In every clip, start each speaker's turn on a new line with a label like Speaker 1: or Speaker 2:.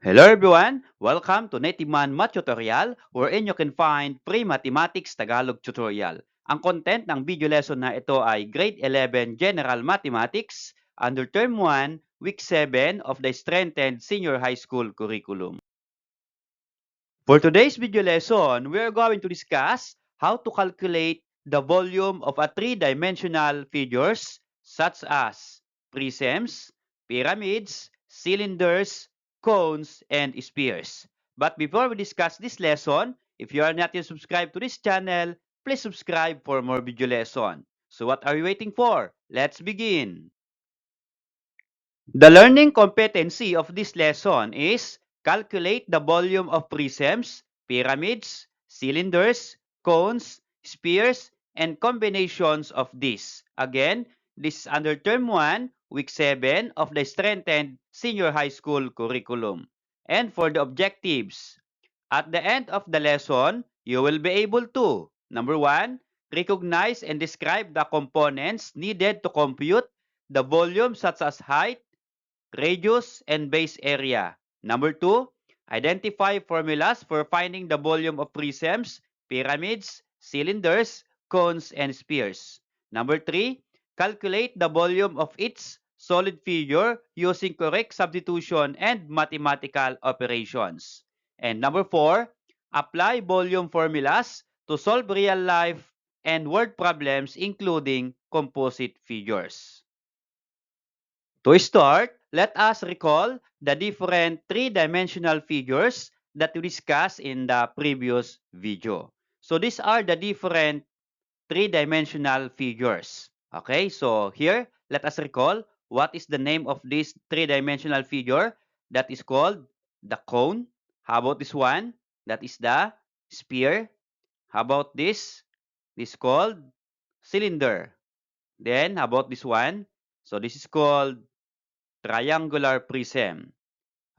Speaker 1: Hello everyone! Welcome to Native Man Math Tutorial wherein you can find free mathematics Tagalog tutorial. Ang content ng video lesson na ito ay Grade 11 General Mathematics under Term 1, Week 7 of the Strengthened Senior High School Curriculum. For today's video lesson, we are going to discuss how to calculate the volume of a three-dimensional figures such as prisms, pyramids, cylinders, cones, and spheres. But before we discuss this lesson, if you are not yet subscribed to this channel, please subscribe for more video lesson. So what are you waiting for? Let's begin! The learning competency of this lesson is calculate the volume of prisms, pyramids, cylinders, cones, spheres, and combinations of these. Again, this is under Term 1, Week 7 of the Strengthened Senior High School Curriculum. And for the objectives, at the end of the lesson, you will be able to, number 1, recognize and describe the components needed to compute the volume such as height, radius, and base area. Number 2, identify formulas for finding the volume of prisms, pyramids, cylinders, cones, and spheres. Number 3, calculate the volume of each solid figure using correct substitution and mathematical operations. And number 4, apply volume formulas to solve real-life and word problems including composite figures. To start, let us recall the different three-dimensional figures that we discussed in the previous video. So these are the different three-dimensional figures. Okay, so here, let us recall what is the name of this three-dimensional figure that is called the cone. How about this one? That is the sphere. How about this? This is called cylinder. Then, how about this one? So this is called triangular prism.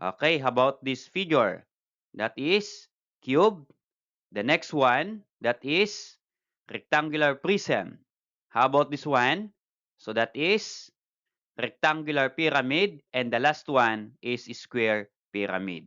Speaker 1: Okay, how about this figure? That is cube. The next one, that is rectangular prism. How about this one? So that is rectangular pyramid. And the last one is square pyramid.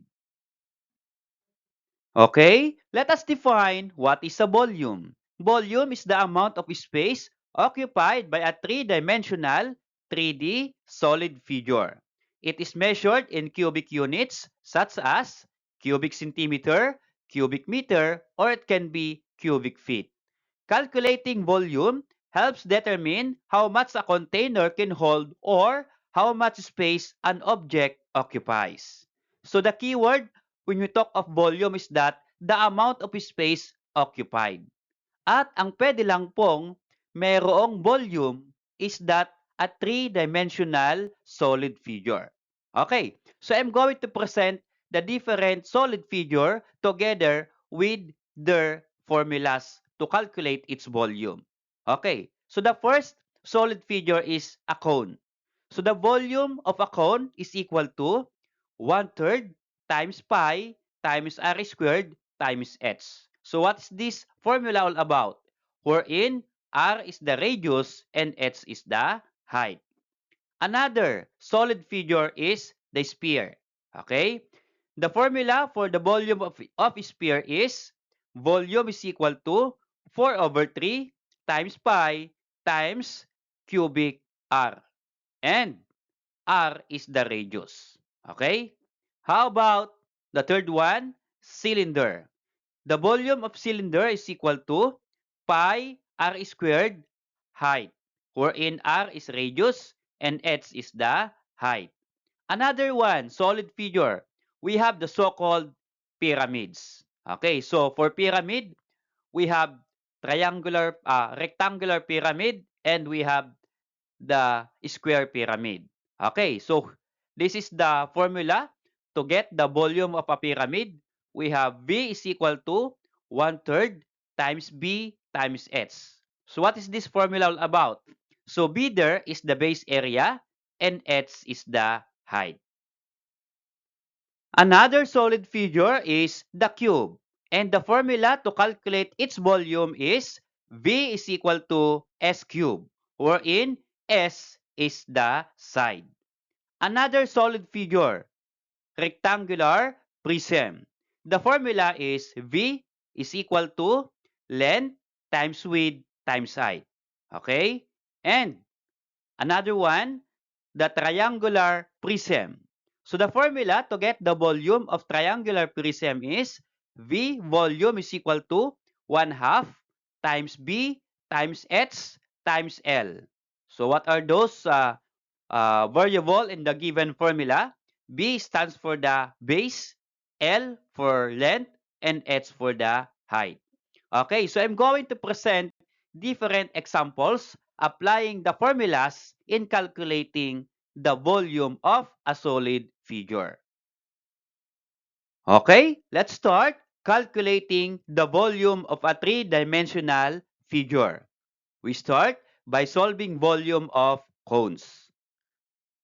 Speaker 1: Okay, let us define what is a volume. Volume is the amount of space occupied by a three-dimensional 3D solid figure. It is measured in cubic units such as cubic centimeter, cubic meter, or it can be cubic feet. Calculating volume helps determine how much a container can hold or how much space an object occupies. So the keyword when we talk of volume is that the amount of space occupied. At ang pwede lang pong merong volume is that a three-dimensional solid figure. Okay, so I'm going to present the different solid figure together with their formulas to calculate its volume. Okay, so the first solid figure is a cone. So the volume of a cone is equal to 1/3 times pi times r squared times h. So what is this formula all about? Wherein r is the radius and h is the height. Another solid figure is the sphere. Okay? The formula for the volume of sphere is volume is equal to 4/3 times pi times cubic r. And r is the radius. Okay? How about the third one? Cylinder. The volume of cylinder is equal to pi r squared height, wherein r is radius and h is the height. Another one, solid figure. We have the so-called pyramids. Okay, so for pyramid, we have rectangular pyramid and we have the square pyramid. Okay, so this is the formula to get the volume of a pyramid. We have V is equal to 1/3 times B times H. So what is this formula all about? So B there is the base area and H is the height. Another solid figure is the cube. And the formula to calculate its volume is V is equal to S cube, wherein S is the side. Another solid figure, rectangular prism. The formula is V is equal to length times width times height. Okay? And another one, the triangular prism. So the formula to get the volume of triangular prism is V volume is equal to 1/2 times B times H times L. So what are those variable in the given formula? B stands for the base, L for length, and H for the height. Okay, so I'm going to present different examples applying the formulas in calculating the volume of a solid figure. Okay, let's start calculating the volume of a three-dimensional figure. We start by solving volume of cones.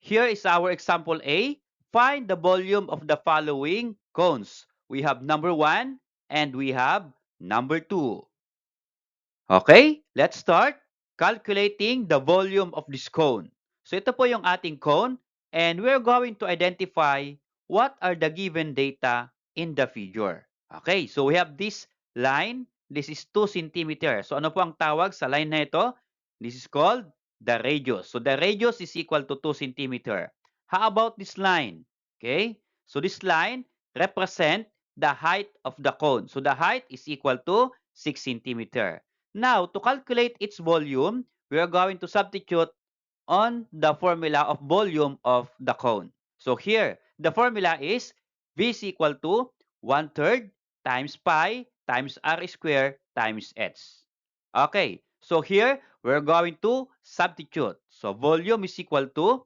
Speaker 1: Here is our example A. Find the volume of the following cones. We have number 1 and we have number 2. Okay, let's start calculating the volume of this cone. So ito po yung ating cone and we're going to identify what are the given data in the figure. Okay, so we have this line. This is 2 centimeters. So ano po ang tawag sa line na ito? This is called the radius. So the radius is equal to 2 centimeters. How about this line? Okay, so this line represent the height of the cone. So the height is equal to 6 centimeters. Now, to calculate its volume, we are going to substitute on the formula of volume of the cone. So here, the formula is V is equal to 1/3 times pi times r squared times h. Okay, so here, we're going to substitute. So volume is equal to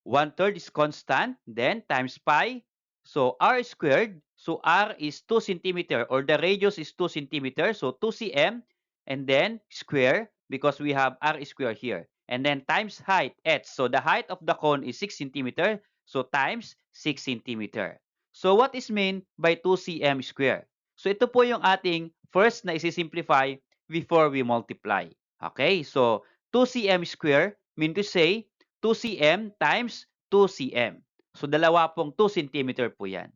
Speaker 1: 1/3 is constant, then times pi. So r squared, so r is 2 centimeter or the radius is 2 centimeter, so 2 cm, and then square because we have r squared here. And then times height, h. So the height of the cone is 6 centimeter, so times 6 centimeter. So what is mean by 2 cm square? So ito po yung ating first na isi-simplify before we multiply. Okay, so 2 cm square mean to say 2 cm times 2 cm. So dalawa pong 2 centimeter po yan.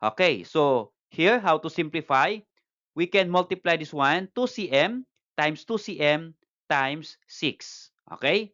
Speaker 1: Okay, so here how to simplify? We can multiply this one 2 cm times 2 cm times 6. Okay?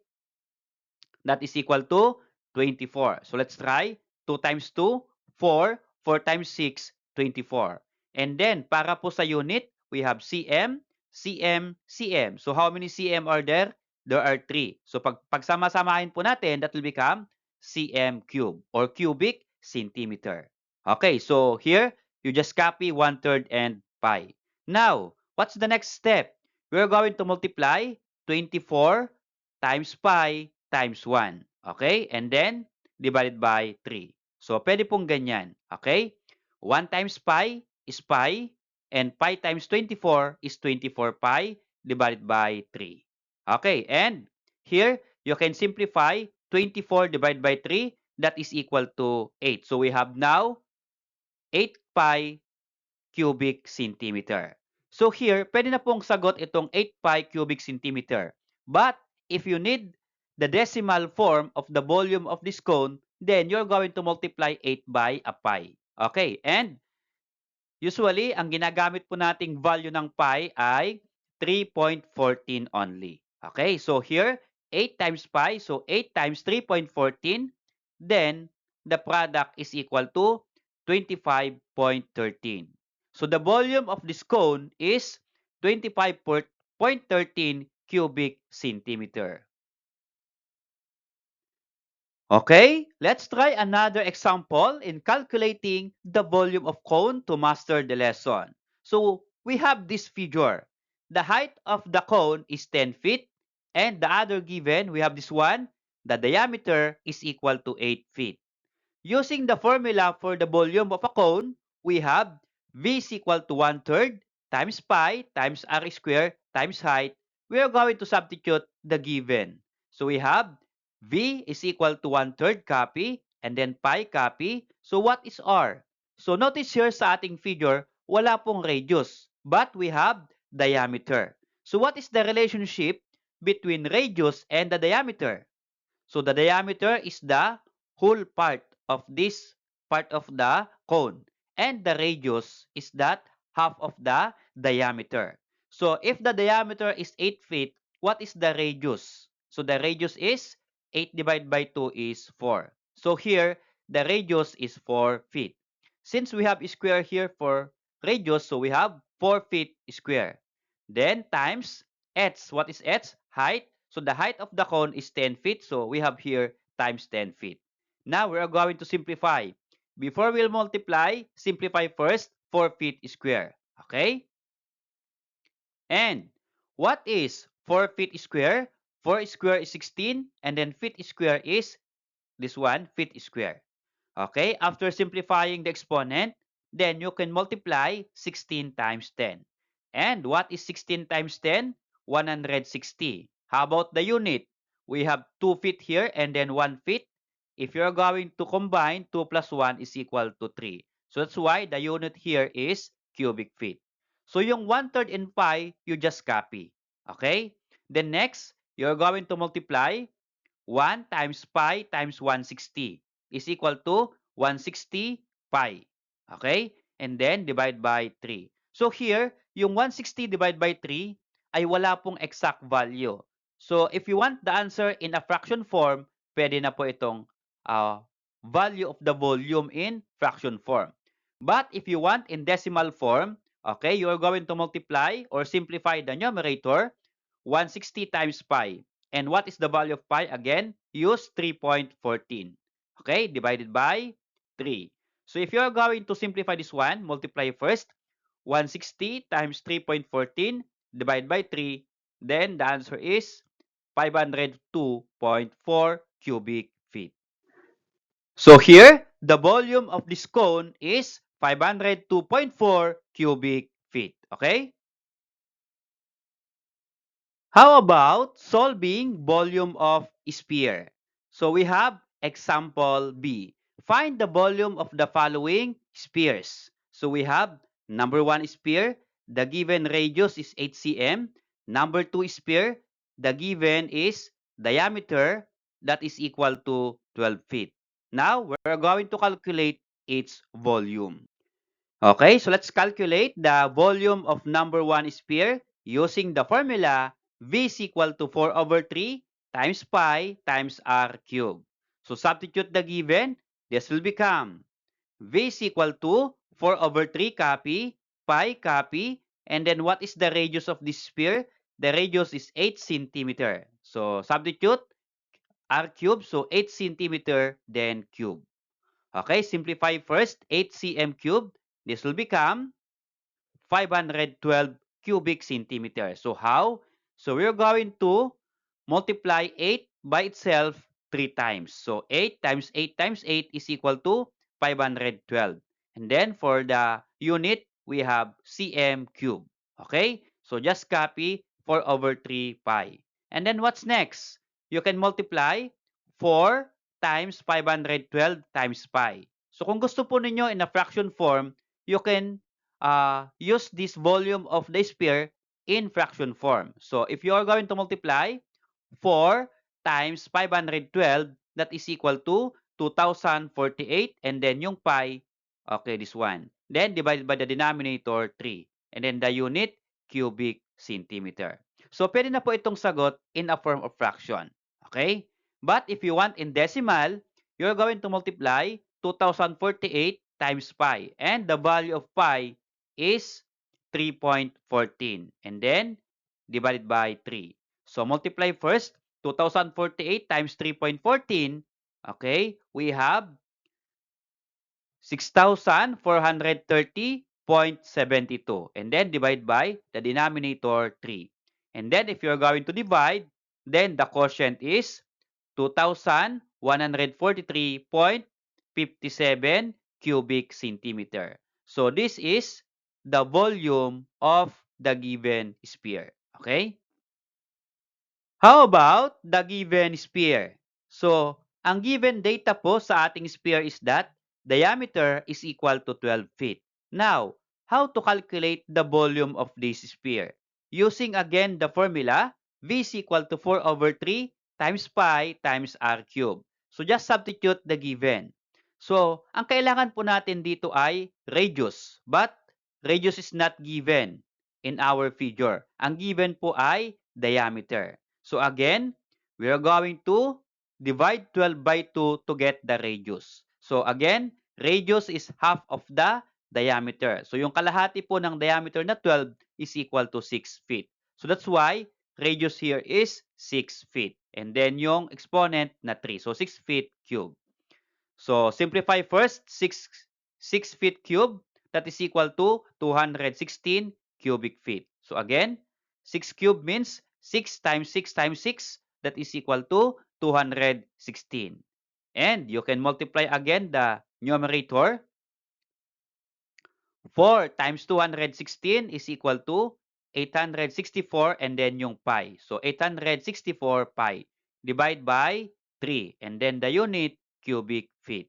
Speaker 1: That is equal to 24. So let's try. 2 times 2, 4. 4 times 6, 24. And then, para po sa unit, we have cm, cm, cm. So how many cm are there? There are 3. So pagsama-samahin po natin, that will become cm cube or cubic centimeter. Okay, so here, you just copy 1/3 and pi. Now, what's the next step? We're going to multiply 24 times pi times 1. Okay? And then, divided by 3. So, pwede pong ganyan. Okay? 1 times pi is pi, and pi times 24 is 24 pi divided by 3. Okay? And here, you can simplify 24 divided by 3. That is equal to 8. So, we have now 8 pi cubic centimeter. So here, pwede na pong sagot itong 8 pi cubic centimeter. But if you need the decimal form of the volume of this cone, then you're going to multiply 8 by a pi. Okay, and usually, ang ginagamit po nating value ng pi ay 3.14 only. Okay, so here, 8 times pi, so 8 times 3.14, then the product is equal to 25.13. So the volume of this cone is 25.13 cubic centimeter. Okay, let's try another example in calculating the volume of cone to master the lesson. So we have this figure. The height of the cone is 10 feet and the other given, we have this one, the diameter is equal to 8 feet. Using the formula for the volume of a cone, we have V is equal to 1/3 times pi times r squared times height. We are going to substitute the given. So we have V is equal to 1/3 copy and then pi copy. So what is R? So notice here sa ating figure, wala pong radius, but we have diameter. So what is the relationship between radius and the diameter? So the diameter is the whole part of this part of the cone. And the radius is that half of the diameter. So if the diameter is 8 feet, what is the radius? So the radius is 8 divided by 2 is 4. So here, the radius is 4 feet. Since we have a square here for radius, so we have 4 feet square. Then times h. What is h? Height. So the height of the cone is 10 feet. So we have here times 10 feet. Now we are going to simplify. Before we'll multiply, simplify first 4 feet square. Okay? And what is 4 feet square? 4 square is 16 and then feet square is this one, feet square. Okay, after simplifying the exponent, then you can multiply 16 times 10. And what is 16 times 10? 160. How about the unit? We have 2 feet here and then 1 feet. If you're going to combine, 2 plus 1 is equal to 3. So that's why the unit here is cubic feet. So yung 1/3 and pi, you just copy. Okay? Then next, you're going to multiply 1 times pi times 160 is equal to 160 pi. Okay? And then divide by 3. So here, yung 160 divided by 3 ay wala pong exact value. So if you want the answer in a fraction form, pwede na po itong value of the volume in fraction form. But if you want in decimal form, okay, you are going to multiply or simplify the numerator 160 times pi. And what is the value of pi? Again, use 3.14. Okay, divided by 3. So if you're going to simplify this one, multiply first 160 times 3.14 divided by 3. Then the answer is 502.4 cubic feet. So here, the volume of this cone is 502.4 cubic feet. Okay? How about solving volume of sphere? So we have example B. Find the volume of the following spheres. So we have number 1 sphere, the given radius is 8 cm. Number 2 sphere, the given is diameter that is equal to 12 feet. Now, we're going to calculate its volume. Okay, so let's calculate the volume of number 1 sphere using the formula V is equal to 4 over 3 times pi times r cubed. So substitute the given, this will become V is equal to 4 over 3 copy, pi copy, and then what is the radius of this sphere? The radius is 8 centimeter. So substitute r cubed, so 8 centimeter, then cube. Okay, simplify first, 8 cm cubed. This will become 512 cubic centimeter. So how? So we're going to multiply 8 by itself 3 times. So 8 times 8 times 8 is equal to 512. And then for the unit, we have cm cube. Okay? So just copy 4 over 3 pi. And then what's next? You can multiply 4 times 512 times pi. So kung gusto po ninyo in a fraction form, you can use this volume of the sphere in fraction form. So if you are going to multiply 4 times 512, that is equal to 2048, and then yung pi, okay, this one. Then divided by the denominator 3. And then the unit, cubic centimeter. So pwede na po itong sagot in a form of fraction. Okay? But if you want in decimal, you're going to multiply 2048 times pi. And the value of pi is 3.14. And then divided by 3. So multiply first 2048 times 3.14. Okay, we have 6,430.72. And then divide by the denominator 3. And then if you're going to divide, then the quotient is 2,143.57 cubic centimeter. So this is the volume of the given sphere. Okay? How about the given sphere? So, ang given data po sa ating sphere is that diameter is equal to 12 feet. Now, how to calculate the volume of this sphere? Using again the formula, V is equal to 4 over 3 times pi times r cubed. So, just substitute the given. So, ang kailangan po natin dito ay radius. But, radius is not given in our figure. Ang given po ay diameter. So, again, we are going to divide 12 by 2 to get the radius. So, again, radius is half of the diameter. So, yung kalahati po ng diameter na 12 is equal to 6 feet. So, that's why radius here is 6 feet. And then, yung exponent na 3. So, 6 feet cubed. So, simplify first, 6 feet cube, that is equal to 216 cubic feet. So, again, 6 cube means 6 times 6 times 6, that is equal to 216. And you can multiply again the numerator. 4 times 216 is equal to 864 and then yung pi. So, 864 pi. Divide by 3 and then the unit cubic feet.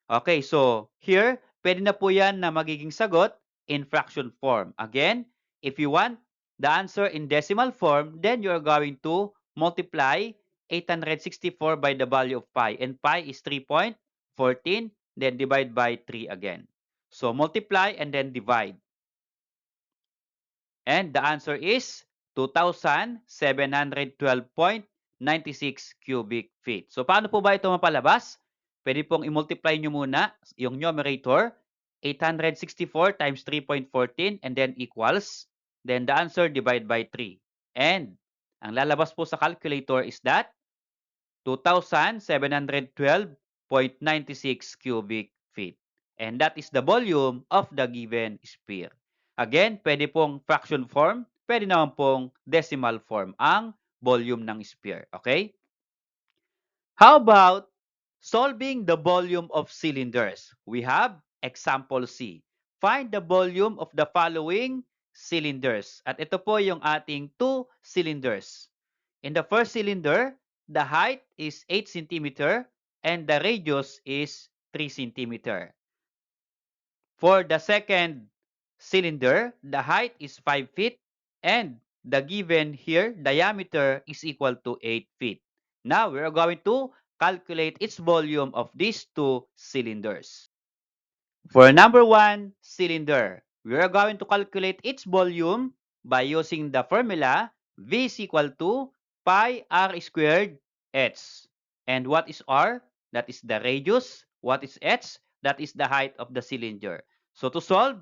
Speaker 1: Okay, so here, pwede na po yan na magiging sagot in fraction form. Again, if you want the answer in decimal form, then you're going to multiply 864 by the value of pi. And pi is 3.14, then divide by 3 again. So multiply and then divide. And the answer is 2,712.96 cubic feet. So, paano po ba ito mapalabas? Pwede pong i-multiply nyo muna yung numerator, 864 times 3.14 and then equals, then the answer divide by 3. And ang lalabas po sa calculator is that 2,712.96 cubic feet. And that is the volume of the given sphere. Again, pwede pong fraction form, pwede naman pong decimal form ang volume ng sphere. Okay? How about solving the volume of cylinders? We have example C. Find the volume of the following cylinders. At ito po yung ating 2 cylinders. In the first cylinder, the height is 8 cm and the radius is 3 cm. For the second cylinder, the height is 5 feet and the given here diameter is equal to 8 feet. Now, we are going to calculate its volume of these 2 cylinders. For number 1 cylinder, we are going to calculate its volume by using the formula V is equal to pi r squared h. And what is r? That is the radius. What is h? That is the height of the cylinder. So to solve,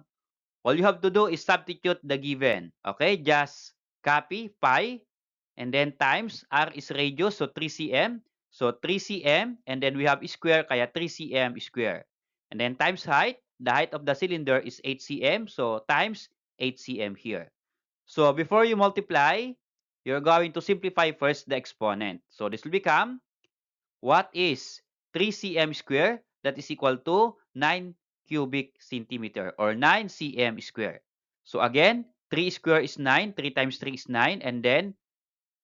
Speaker 1: all you have to do is substitute the given. Okay, just copy pi and then times r is radius, so 3 cm. So 3 cm and then we have square, kaya 3 cm square. And then times height, the height of the cylinder is 8 cm, so times 8 cm here. So before you multiply, you're going to simplify first the exponent. So this will become, what is 3 cm square? That is equal to 9 cubic centimeter or 9 cm square. So again, 3 square is 9, 3 times 3 is 9, and then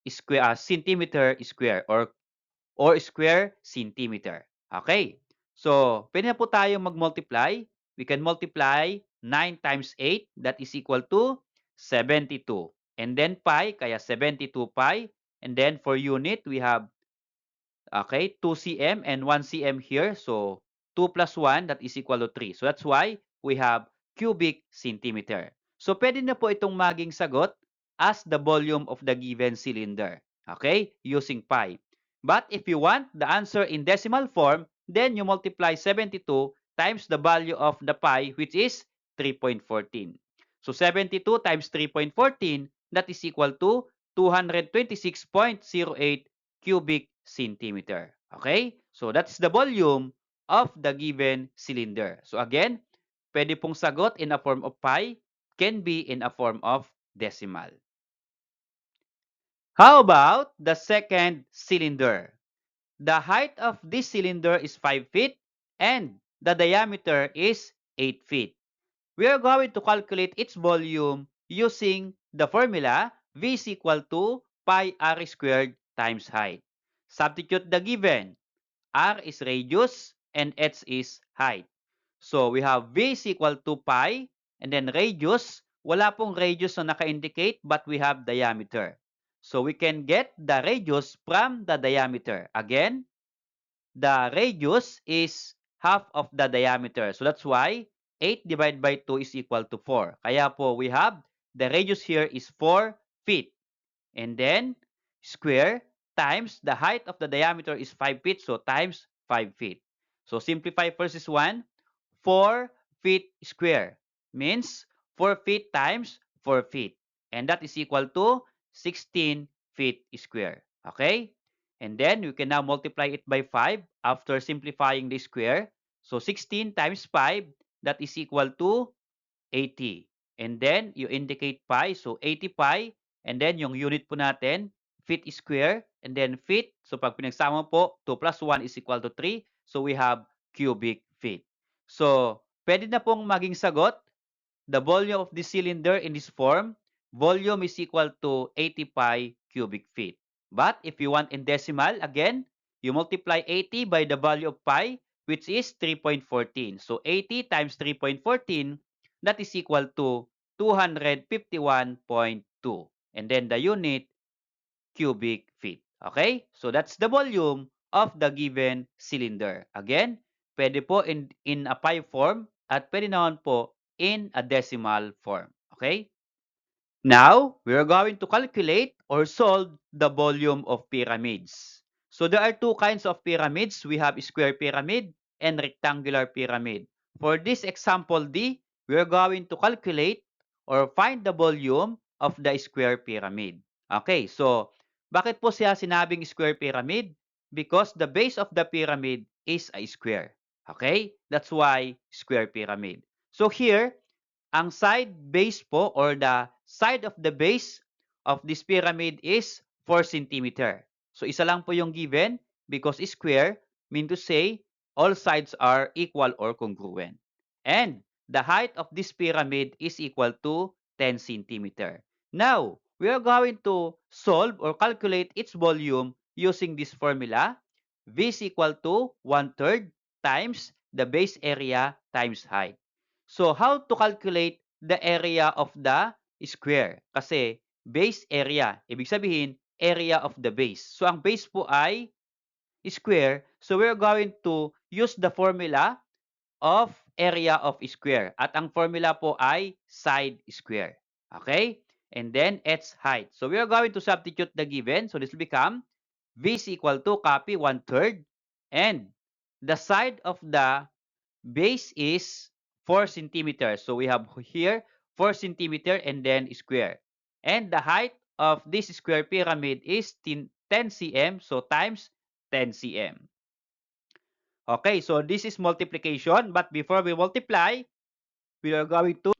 Speaker 1: square, centimeter square or square centimeter. Okay. So, pwede na po tayong mag-multiply. We can multiply 9 times 8, that is equal to 72. And then pi, kaya 72 pi. And then for unit, we have, okay, 2 cm and 1 cm here. So, 2 plus 1, that is equal to 3. So, that's why we have cubic centimeter. So, pwede na po itong maging sagot as the volume of the given cylinder. Okay, using pi. But if you want the answer in decimal form, then you multiply 72 times the value of the pi, which is 3.14. So 72 times 3.14, that is equal to 226.08 cubic centimeter. Okay? So that's the volume of the given cylinder. So again, pwede pong sagot in a form of pi, can be in a form of decimal. How about the second cylinder? The height of this cylinder is 5 feet and the diameter is 8 feet. We are going to calculate its volume using the formula V is equal to pi r squared times height. Substitute the given. R is radius and h is height. So we have V is equal to pi and then radius. Wala pong radius na naka-indicate but we have diameter. So we can get the radius from the diameter. Again, the radius is half of the diameter. So that's why 8 divided by 2 is equal to 4. Kaya po we have the radius here is 4 feet. And then square times the height of the diameter is 5 feet. So times 5 feet. So simplify first is 1. 4 feet square means 4 feet times 4 feet. And that is equal to 16 feet square. Okay? And then you can now multiply it by 5 after simplifying the square. So 16 times 5, that is equal to 80. And then you indicate pi. So 80 pi. And then yung unit po natin, feet square. And then feet. So pag pinagsama po, 2 plus 1 is equal to 3. So we have cubic feet. So pwede na pong maging sagot the volume of the cylinder in this form, volume is equal to 80 pi cubic feet. But if you want in decimal, again, you multiply 80 by the value of pi, which is 3.14. So 80 times 3.14, that is equal to 251.2. And then the unit, cubic feet. Okay? So that's the volume of the given cylinder. Again, pwede po in a pi form at pwede naman po in a decimal form. Okay? Now, we are going to calculate or solve the volume of pyramids. So there are two kinds of pyramids. We have square pyramid and rectangular pyramid. For this example D, we are going to calculate or find the volume of the square pyramid. Okay, so bakit po siya sinabing square pyramid? Because the base of the pyramid is a square. Okay, that's why square pyramid. So here, ang side base po or the side of the base of this pyramid is 4 centimeter. So isa lang po yung given because square mean to say all sides are equal or congruent. And the height of this pyramid is equal to 10 centimeter. Now, we are going to solve or calculate its volume using this formula. V is equal to 1/3 times the base area times height. So, how to calculate the area of the square? Kasi base area, ibig sabihin, area of the base. So, ang base po ay square. So, we're going to use the formula of area of square. At ang formula po ay side square. Okay? And then, its height. So, we are going to substitute the given. So, this will become V is equal to copy 1/3. And the side of the base is 4 centimeters. So we have here 4 centimeter and then square. And the height of this square pyramid is 10 cm. So times 10 cm. Okay, so this is multiplication. But before we multiply, we are going to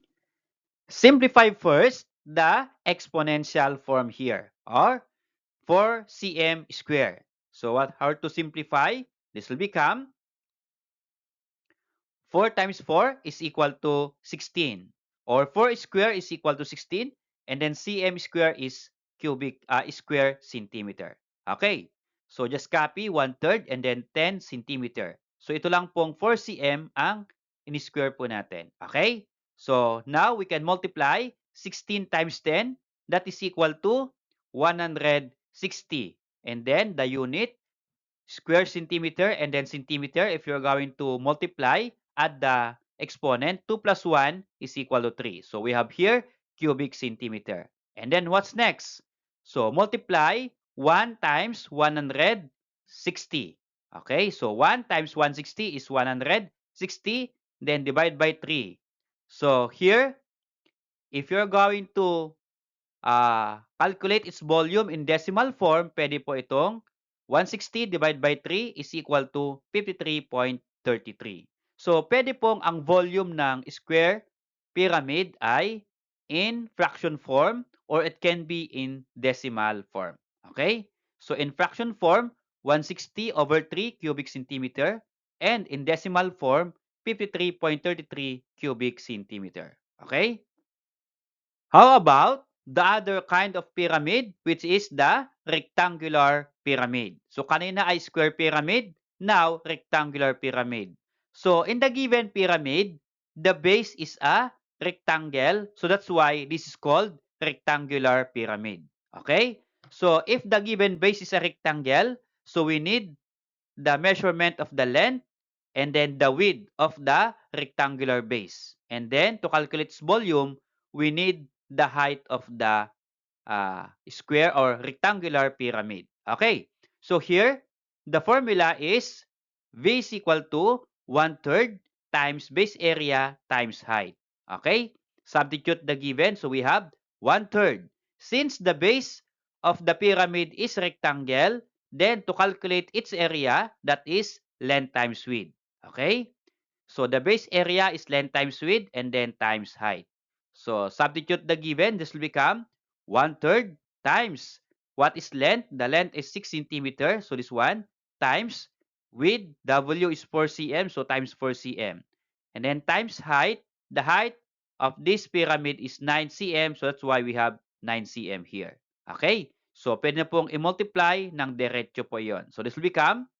Speaker 1: simplify first the exponential form here or 4 cm square. So how to simplify? This will become 4 times 4 is equal to 16. Or 4 square is equal to 16. And then cm square is square centimeter. Okay. So just copy 1/3 and then 10 centimeter. So ito lang pong 4 cm ang in-square po natin. Okay. So now we can multiply 16 times 10. That is equal to 160. And then the unit square centimeter and then centimeter. If you're going to multiply, add the exponent. 2 plus 1 is equal to 3. So we have here cubic centimeter. And then what's next? So multiply 1 times 160. Okay, so 1 times 160 is 160. Then divide by 3. So here, if you're going to calculate its volume in decimal form, pwede po itong 160 divided by 3 is equal to 53.33. So, pwede pong ang volume ng square pyramid ay in fraction form or it can be in decimal form. Okay? So, in fraction form, 160 over 3 cubic centimeter and in decimal form, 53.33 cubic centimeter. Okay? How about the other kind of pyramid, which is the rectangular pyramid? So kanina ay square pyramid, now rectangular pyramid. So in the given pyramid, the base is a rectangle. So that's why this is called rectangular pyramid. Okay? So if the given base is a rectangle, so we need the measurement of the length and then the width of the rectangular base. And then to calculate its volume, we need the height of the square or rectangular pyramid. Okay, so here, the formula is V is equal to 1/3 times base area times height. Okay, substitute the given. So we have 1/3. Since the base of the pyramid is rectangle, then to calculate its area, that is length times width. Okay, so the base area is length times width and then times height. So substitute the given. This will become 1/3 times what is length? The length is 6 centimeter. So this one times width. W is 4 cm. So times 4 cm. And then times height. The height of this pyramid is 9 cm. So that's why we have 9 cm here. Okay? So pwede na pong i-multiply ng diretso po yon. So this will become,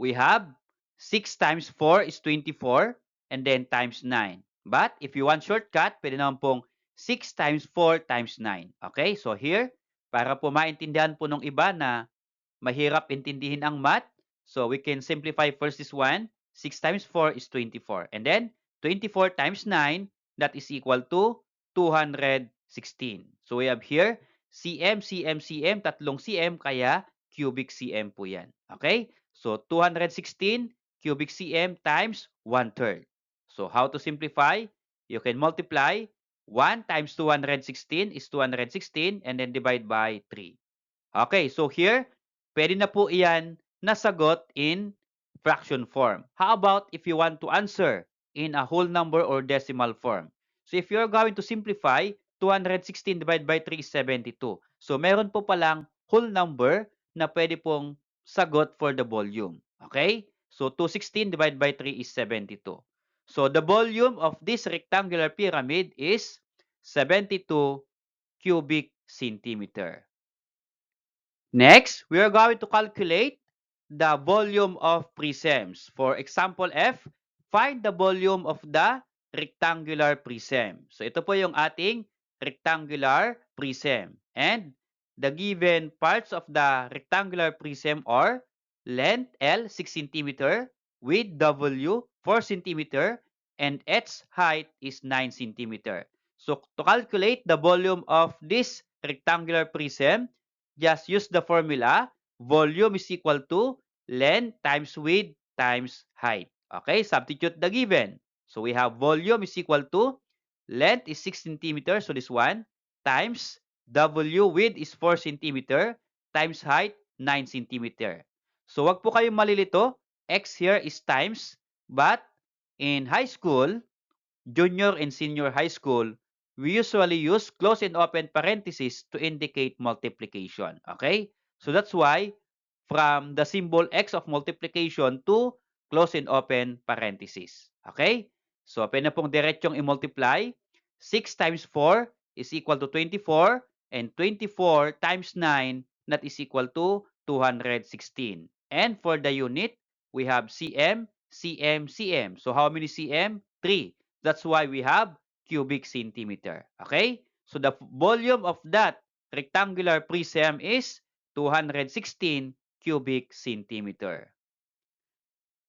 Speaker 1: we have 6 times 4 is 24 and then times 9. But if you want shortcut, pwede naman pong 6 times 4 times 9. Okay? So here, para po maintindihan po nung iba na mahirap intindihin ang math, so we can simplify first this one. 6 times 4 is 24. And then 24 times 9, that is equal to 216. So we have here cm, cm, cm, tatlong cm, kaya cubic cm po yan. Okay? So 216 cubic cm times 1/3. So how to simplify? You can multiply 1 times 216 is 216 and then divide by 3. Okay, so here, pwede na po iyan nasagot in fraction form. How about if you want to answer in a whole number or decimal form? So if you're going to simplify, 216 divided by 3 is 72. So meron po palang whole number na pwede pong sagot for the volume. Okay? So 216 divided by 3 is 72. So the volume of this rectangular pyramid is 72 cubic centimeter. Next, we are going to calculate the volume of prisms. For example F, find the volume of the rectangular prism. So ito po yung ating rectangular prism. And the given parts of the rectangular prism are length L 6 cm, width W 4 cm, and its height is 9 cm. So to calculate the volume of this rectangular prism, just use the formula, volume is equal to length times width times height. Okay, substitute the given. So we have volume is equal to length is 6 cm, so this one, times W, width is 4 cm, times height 9 cm. So wag po kayong malilito, x here is times, but in high school, junior and senior high school, we usually use close and open parentheses to indicate multiplication. Okay? So that's why from the symbol x of multiplication to close and open parentheses. Okay? So pwede na pong diretsong i-multiply. 6 times 4 is equal to 24 and 24 times 9 that is equal to 216. And for the unit, we have cm, cm, cm. So how many cm? 3. That's why we have cubic centimeter. Okay? So the volume of that rectangular prism is 216 cubic centimeter.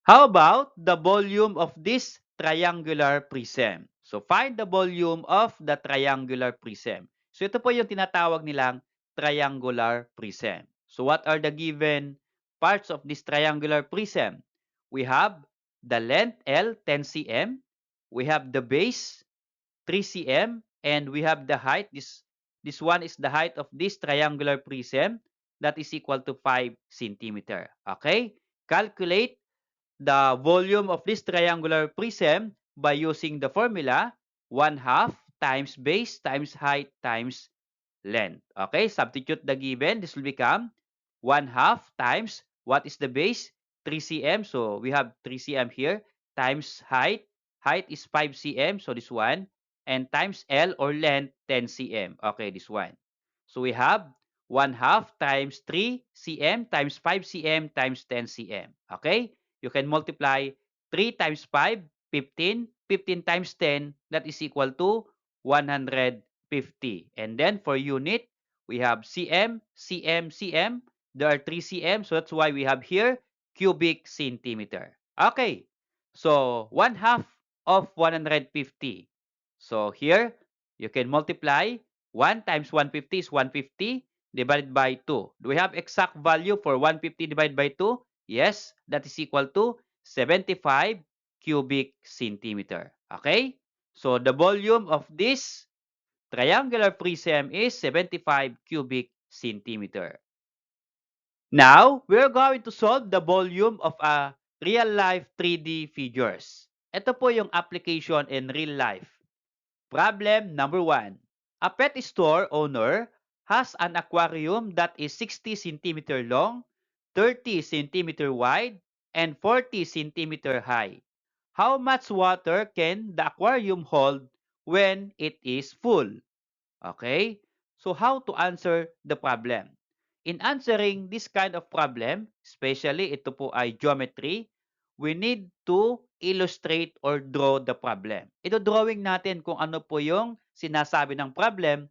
Speaker 1: How about the volume of this triangular prism? So find the volume of the triangular prism. So ito po yung tinatawag nilang triangular prism. So what are the given parts of this triangular prism? We have the length L 10 cm, we have the base 3 cm, and we have the height. This one is the height of this triangular prism, that is equal to 5 centimeter. Okay? Calculate the volume of this triangular prism by using the formula 1/2 times base times height times length. Okay? Substitute the given. This will become 1/2 times, what is the base? 3 cm. So we have 3 cm here, times height. Height is 5 cm. So this one. And times L or length 10 cm. Okay, this one. So we have 1/2 times 3 cm times 5 cm times 10 cm. Okay? You can multiply 3 times 5, 15. 15 times 10, that is equal to 150. And then for unit, we have cm, cm, cm. There are 3 cm, so that's why we have here cubic centimeter. Okay, so 1/2 of 150. So here, you can multiply 1 times 150 is 150 divided by 2. Do we have exact value for 150 divided by 2? Yes, that is equal to 75 cubic centimeter. Okay? So the volume of this triangular prism is 75 cubic centimeter. Now, we're going to solve the volume of a real-life 3D figures. Ito po yung application in real life. Problem number 1. A pet store owner has an aquarium that is 60 centimeter long, 30 centimeter wide, and 40 centimeter high. How much water can the aquarium hold when it is full? Okay? So how to answer the problem? In answering this kind of problem, especially ito po ay geometry, we need to illustrate or draw the problem. Ito drawing natin kung ano po yung sinasabi ng problem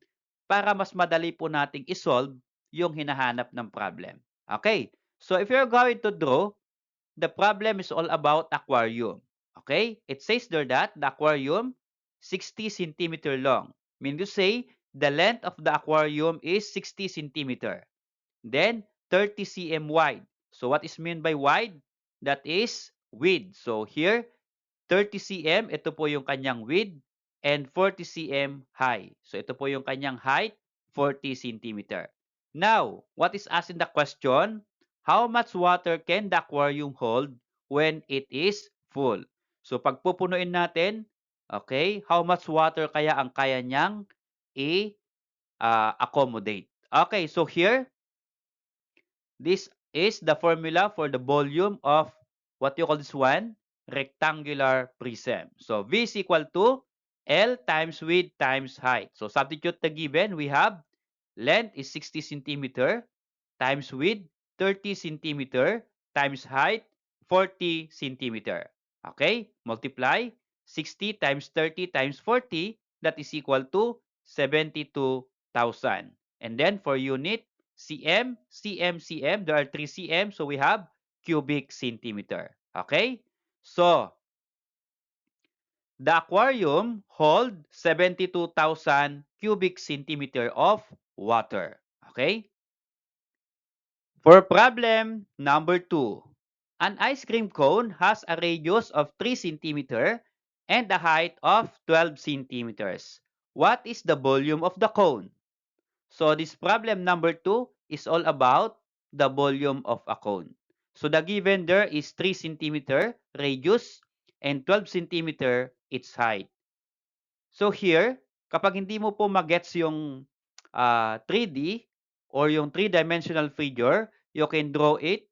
Speaker 1: para mas madali po nating isolve yung hinahanap ng problem. Okay? So if you're going to draw, the problem is all about aquarium. Okay? It says there that the aquarium 60 centimeter long. Mean to say the length of the aquarium is 60 centimeter. Then 30 cm wide. So what is meant by wide? That is width. So here 30 cm, ito po yung kanyang width, and 40 cm high. So ito po yung kanyang height, 40 centimeter. Now, what is asked in the question? How much water can the aquarium hold when it is full? So pagpupunuin natin, okay, how much water kaya ang kaya niyang i-accommodate? Okay, so here, this is the formula for the volume of what you call this one? Rectangular prism. So V is equal to L times width times height. So substitute the given, we have length is 60 centimeter times width 30 centimeter times height 40 centimeter. Okay? Multiply 60 times 30 times 40, that is equal to 72,000. And then for unit, cm, cm, cm, there are 3 cm, so we have cubic centimeter. Okay? So, the aquarium hold 72,000 cubic centimeter of water. Okay? For problem number 2, an ice cream cone has a radius of 3 centimeter and a height of 12 centimeters. What is the volume of the cone? So this problem number 2 is all about the volume of a cone. So the given there is 3 centimeter radius and 12 centimeter its height. So here, kapag hindi mo po magets yung 3D or yung 3-dimensional figure, you can draw it,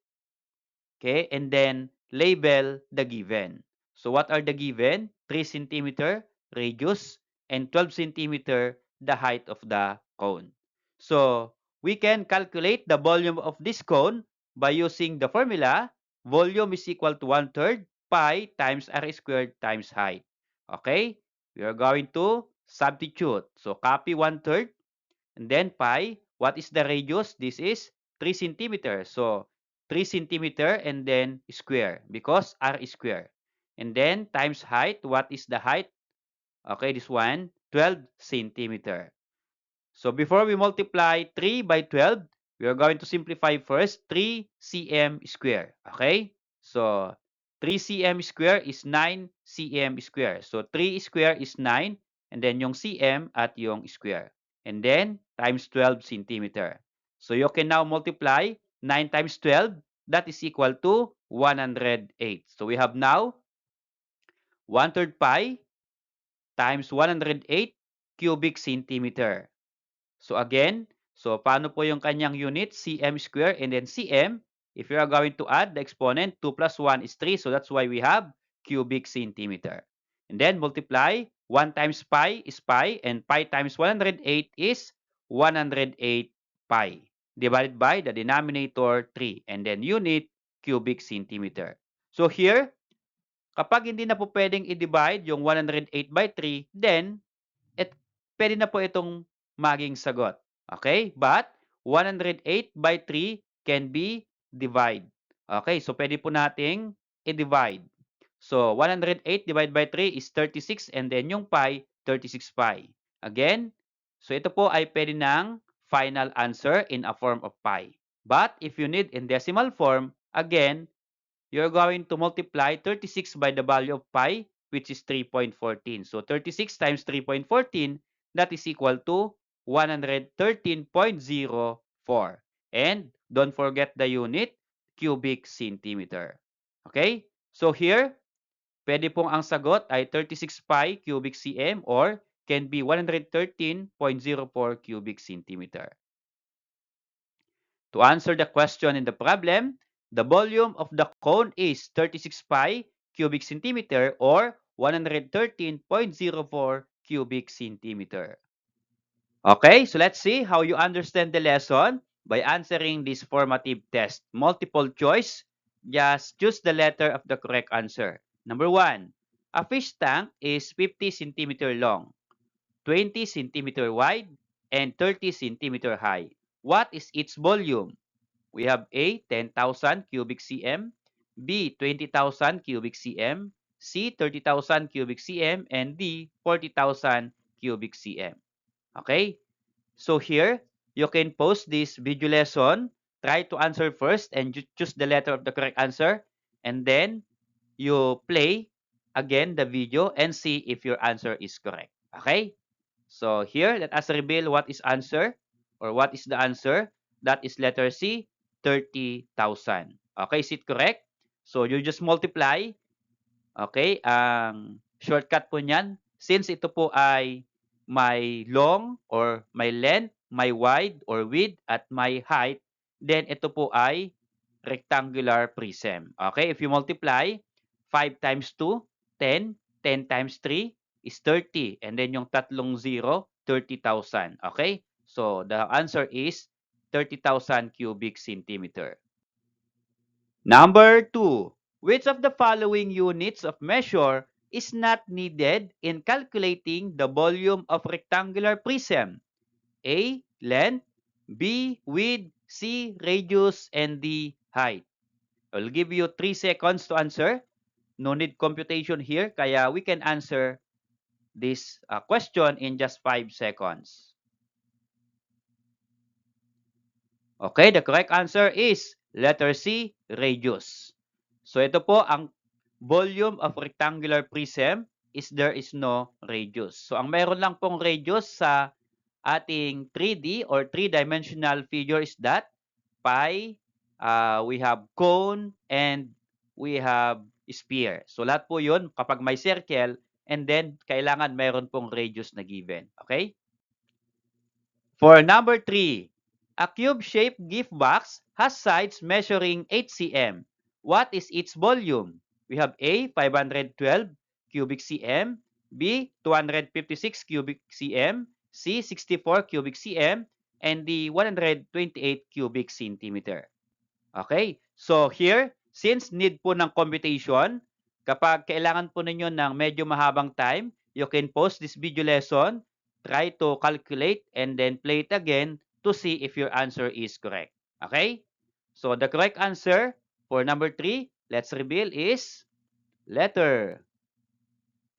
Speaker 1: okay, and then label the given. So what are the given? 3 centimeter radius and 12 centimeter the height of the cone. So we can calculate the volume of this cone by using the formula volume is equal to 1/3 pi times r squared times height. Okay? We are going to substitute. So copy 1/3 and then pi. What is the radius? This is 3 centimeters. So 3 centimeter and then square because r is square. And then times height. What is the height? Okay, this one, 12 centimeter. So before we multiply 3 by 12, we are going to simplify first 3 cm square. Okay? So 3 cm square is 9 cm square. So 3 square is 9 and then yung cm at yung square. And then times 12 centimeter. So you can now multiply 9 times 12. That is equal to 108. So we have now 1/3 pi times 108 cubic centimeter. So again, so paano po yung kanyang unit? Cm square and then cm. If you are going to add the exponent, 2 plus 1 is 3. So that's why we have cubic centimeter. And then multiply. 1 times pi is pi. And pi times 108 is 108 pi. Divided by the denominator 3. And then unit, cubic centimeter. So here, kapag hindi na po pwedeng i-divide yung 108 by 3, then pwede na po itong maging sagot. Okay? But 108 by 3 can be divided. Okay, so pwede po nating i-divide. So 108 divided by 3 is 36 and then yung pi, 36 pi. Again, so ito po ay pwede ng final answer in a form of pi. But if you need in decimal form, again, you're going to multiply 36 by the value of pi, which is 3.14. So 36 times 3.14, that is equal to 113.04. And don't forget the unit, cubic centimeter. Okay? So here, pwede pong ang sagot ay 36 pi cubic cm or can be 113.04 cubic centimeter. To answer the question in the problem, the volume of the cone is 36 pi cubic centimeter or 113.04 cubic centimeter. Okay, so let's see how you understand the lesson by answering this formative test. Multiple choice, just choose the letter of the correct answer. Number 1, a fish tank is 50 centimeter long, 20 centimeter wide, and 30 centimeter high. What is its volume? We have A, 10,000 cubic cm, B, 20,000 cubic cm, C, 30,000 cubic cm, and D, 40,000 cubic cm. Okay? So here, you can pause this video lesson, try to answer first and choose the letter of the correct answer, and then you play again the video and see if your answer is correct. Okay? So here, let us reveal what is answer or what is the answer. That is letter C, 30,000. Okay, is it correct? So you just multiply. Okay, ang shortcut po niyan, since ito po ay may long or may length, may wide or width at may height, then ito po ay rectangular prism. Okay, if you multiply 5 times 2, 10, 10 times 3 is 30 and then yung tatlong 0, 30,000. Okay, so the answer is 30,000 cubic centimeter. Number 2. Which of the following units of measure is not needed in calculating the volume of rectangular prism? A. Length, B. Width, C. Radius, and D. Height. I'll give you 3 seconds to answer. No need computation here, kaya we can answer this question in just 5 seconds. Okay, the correct answer is letter C, radius. So ito po ang volume of rectangular prism is there is no radius. So ang mayroon lang pong radius sa ating 3D or three-dimensional figure is that pi, we have cone, and we have sphere. So lahat po yun kapag may circle and then kailangan mayroon pong radius na given. Okay? For number 3, a cube-shaped gift box has sides measuring 8 cm. What is its volume? We have A, 512 cubic cm, B, 256 cubic cm, C, 64 cubic cm, and D, 128 cubic centimeter. Okay, so here, since need po ng computation, kapag kailangan po ninyo ng medyo mahabang time, you can pause this video lesson, try to calculate, and then play it again to see if your answer is correct. Okay? So the correct answer for number 3, let's reveal, is letter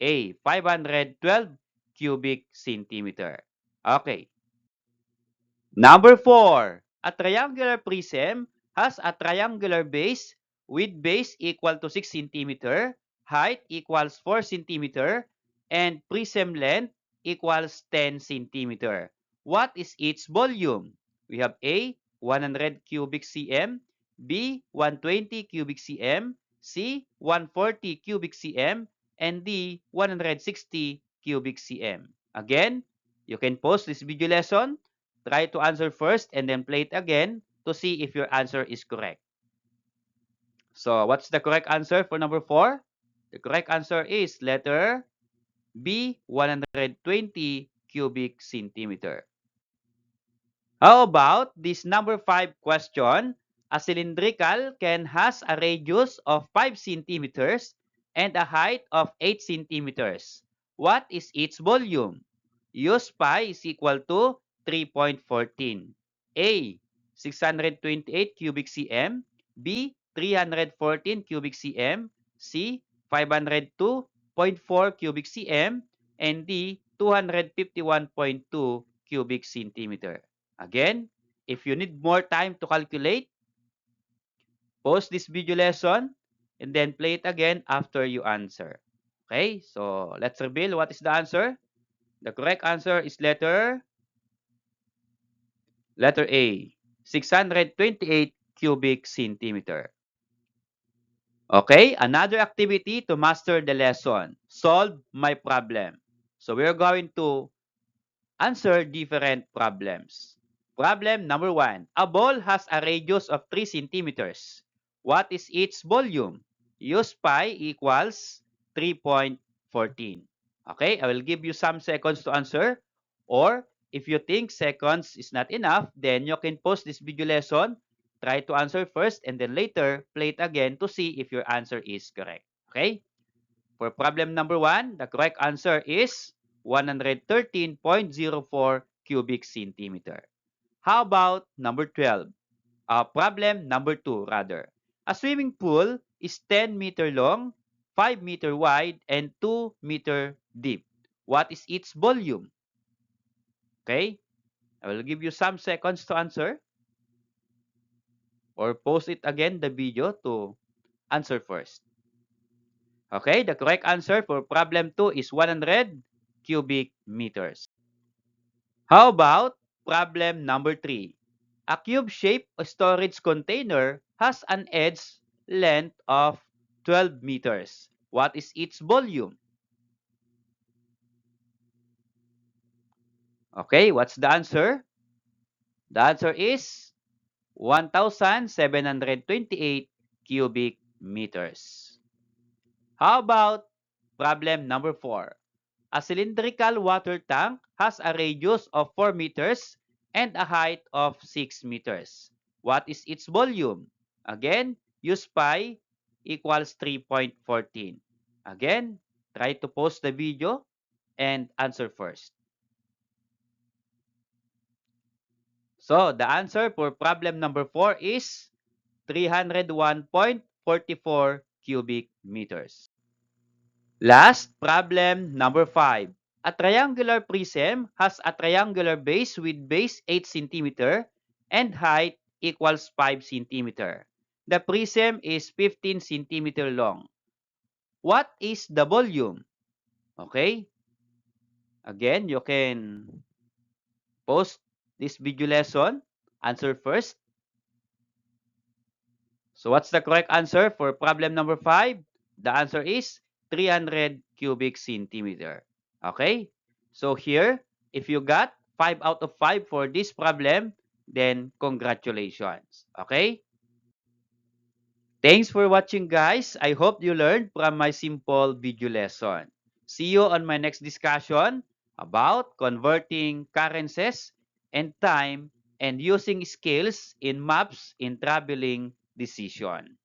Speaker 1: A, 512 cubic centimeter. Okay. Number 4, a triangular prism has a triangular base with base equal to 6 cm, height equals 4 cm, and prism length equals 10 cm. What is its volume? We have A, 100 cubic cm, B, 120 cubic cm, C, 140 cubic cm, and D, 160 cubic cm. Again, you can pause this video lesson, try to answer first and then play it again to see if your answer is correct. So, what's the correct answer for number 4? The correct answer is letter B, 120 cubic centimeter. How about this number 5 question? A cylindrical can has a radius of 5 centimeters and a height of 8 centimeters. What is its volume? Use pi is equal to 3.14. A, 628 cubic cm. B, 314 cubic cm, C. 502.4 cubic cm, and D. 251.2 cubic centimeter. Again, if you need more time to calculate, pause this video lesson and then play it again after you answer. Okay, so let's reveal what is the answer. The correct answer is letter A, 628 cubic centimeter. Okay, another activity to master the lesson. Solve my problem. So we're going to answer different problems. Problem number 1. A ball has a radius of 3 centimeters. What is its volume? Use pi equals 3.14. Okay, I will give you some seconds to answer. Or if you think seconds is not enough, then you can pause this video lesson, try to answer first, and then later play it again to see if your answer is correct. Okay? For problem number 1, the correct answer is 113.04 cubic centimeter. How about number 12? Problem number 2 rather. A swimming pool is 10-meter long, 5-meter wide, and 2-meter deep. What is its volume? Okay, I will give you some seconds to answer or pause it again the video to answer first. Okay, the correct answer for problem 2 is 100 cubic meters. How about problem number 3? A cube-shaped storage container has an edge length of 12 meters. What is its volume? Okay, what's the answer? The answer is 1,728 cubic meters. How about problem number 4? A cylindrical water tank has a radius of 4 meters and a height of 6 meters. What is its volume? Again, use pi equals 3.14. Again, try to pause the video and answer first. So, the answer for problem number 4 is 301.44 cubic meters. Last, problem number 5. A triangular prism has a triangular base with base 8 cm and height equals 5 cm. The prism is 15 cm long. What is the volume? Okay? Again, you can pause this video lesson. Answer first. So what's the correct answer for problem number 5? The answer is 300 cubic centimeter. Okay? So here, if you got 5 out of 5 for this problem, then congratulations. Okay? Thanks for watching, guys. I hope you learned from my simple video lesson. See you on my next discussion about converting currencies and time and using skills in maps in traveling decision.